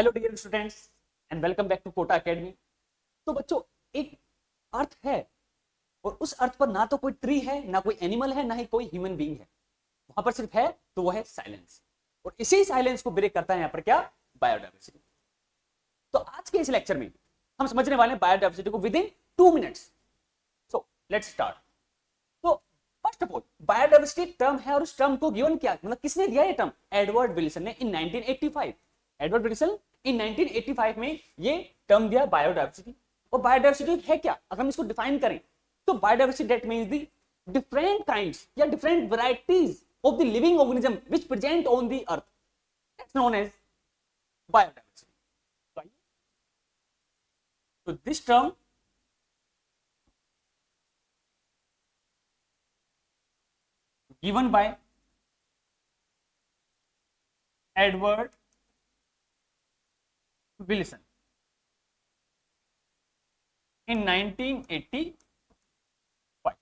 Hello dear students and welcome back to Kota academy. तो बच्चों, एक अर्थ है और उस अर्थ पर ना तो कोई ट्री है, ना कोई एनिमल है, ना ही कोई ह्यूमन बीइंग है। वहां पर सिर्फ है तो वो है साइलेंस। और इसी साइलेंस को ब्रेक करता है यहाँ पर क्या? बायोडाइवर्सिटी। तो आज के इस लेक्चर में हम समझने वाले हैं बायोडाइवर्सिटी को within 2 minutes. So let's start. तो first of all, biodiversity term है और उस टर्म को गिवन किया, मतलब किसने दिया ये टर्म? एडवर्ड विल्सन ने इन 1985। एडवर्ड विल्सन इन 1985 में ये टर्म दिया बायोडाइवर्सिटी। और बायोडाइवर्सिटी है क्या? अगर हम इसको डिफाइन करें तो biodiversity that means the different kinds या different varieties of the living organism which present on the earth, that's known as biodiversity. तो this term given by Edward Wilson in 1985.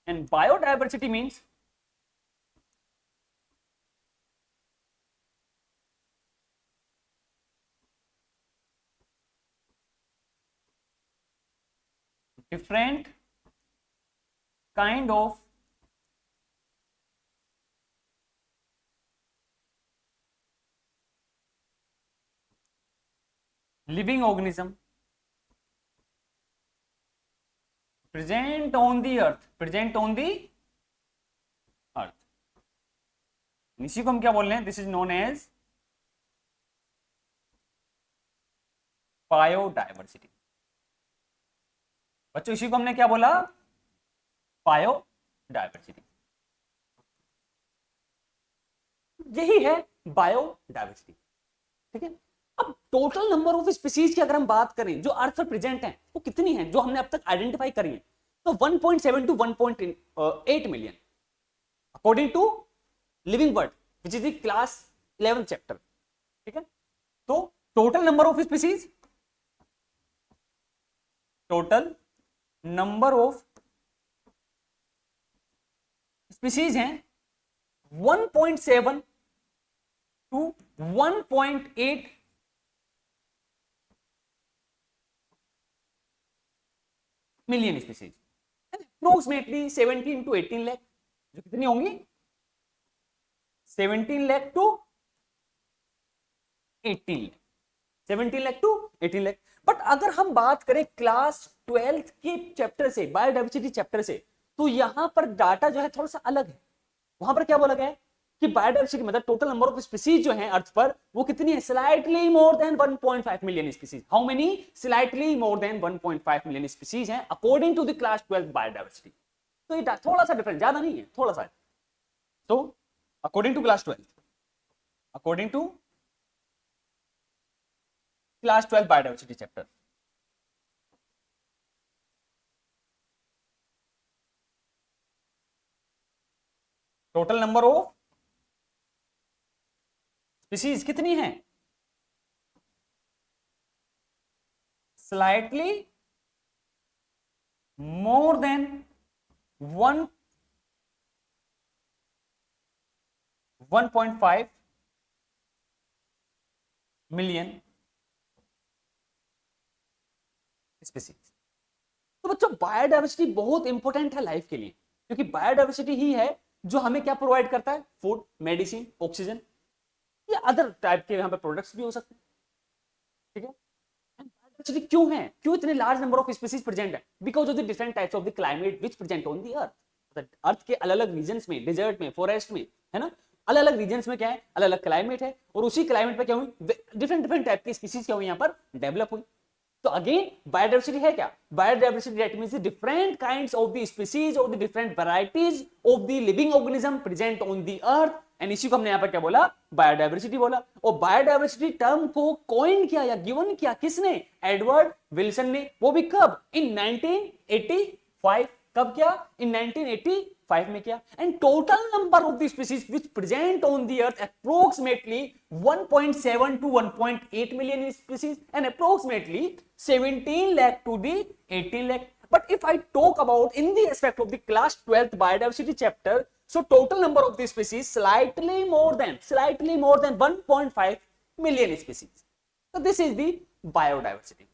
And biodiversity means different kind of living organism present on the earth, present on the earth। इसी को हम क्या बोल रहे हैं? This is known as biodiversity. बच्चों, इसी को हमने क्या बोला? बायोडाइवर्सिटी। यही है बायोडाइवर्सिटी। ठीक है। अब टोटल नंबर ऑफ स्पीसीज की अगर हम बात करें जो अर्थ पर प्रेजेंट हैं, वो कितनी हैं जो हमने अब तक आइडेंटिफाई करी है? तो 1.7 to 1.8 million according to living world which is the class 11 chapter. ठीक है। तो total number of species, total number of species हैं 1.7 to 1.8 million species, approximately 17 to 18 lakh. जो कितनी होंगी? 17 lakh to 18 lakh, 17 lakh to 18 lakh. But अगर हम बात करें क्लास 12 के चैप्टर से, बायोडाइवर्सिटी चैप्टर से, तो यहां पर डाटा जो है थोड़ा सा अलग है। वहां पर क्या बोला गया है कि बायोडाइवर्सिटी मतलब टोटल नंबर ऑफ स्पीसीज जो है अर्थ पर वो कितनी है? Slightly more than 1.5 million species. How many? Slightly more than 1.5 million species हैं according to the class 12 biodiversity. तो ये थोड़ा सा डिफरेंट, ज्यादा नहीं है, थोड़ा सा है। तो according to class 12, according to class 12 biodiversity chapter, total number of species कितनी है? Slightly more than 1.5 million species. तो बच्चों, बायोडाइवर्सिटी बहुत इंपॉर्टेंट है लाइफ के लिए, क्योंकि बायोडाइवर्सिटी ही है जो हमें क्या प्रोवाइड करता है? फूड, मेडिसिन, ऑक्सीजन या अदर टाइप के यहाँ पे प्रोडक्ट्स भी हो सकते हैं। ठीक है। बायोडाइवर्सिटी क्यों है? क्यों इतने large number of species present है? Because of the different types of the climate which present on the earth. Earth के अलग अलग रीजन्स में, डिजर्ट में, फॉरेस्ट में, है ना, अलग अलग रीजन्स में क्या है? अलग अलग क्लाइमेट है। और उसी क्लाइमेट पे क्या हुई? डिफरेंट डिफरेंट टाइप की स्पीसीज क्या हुई यहाँ पर? डेवलप हुई। तो अगेन बायोडाइवर्सिटी है क्या? Biodiversity that means the different kinds of the species और the different varieties of the living organism present on the earth. And इसी को हमने यहां पर क्या बोला? बायोडाइवर्सिटी बोला। और बायोडाइवर्सिटी टर्म को कॉइन किया या गिवन किया किसने? एडवर्ड विल्सन ने। वो भी कब? इन 1985। कब किया? इन 1985 में किया। And total number of the species which present on the earth approximately 1.7 to 1.8 million species and approximately 17 lakh to the 18 lakh. But if I talk about in the aspect of the class 12th biodiversity chapter, So total number of the species slightly more than 1.5 million species. So this is the biodiversity.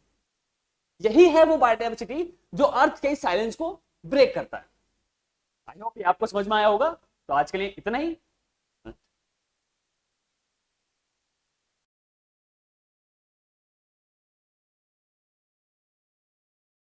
यही है वो biodiversity जो अर्थ के silence को break करता है. I hope ये आपको समझ में आया होगा. तो आज के लिए इतना ही.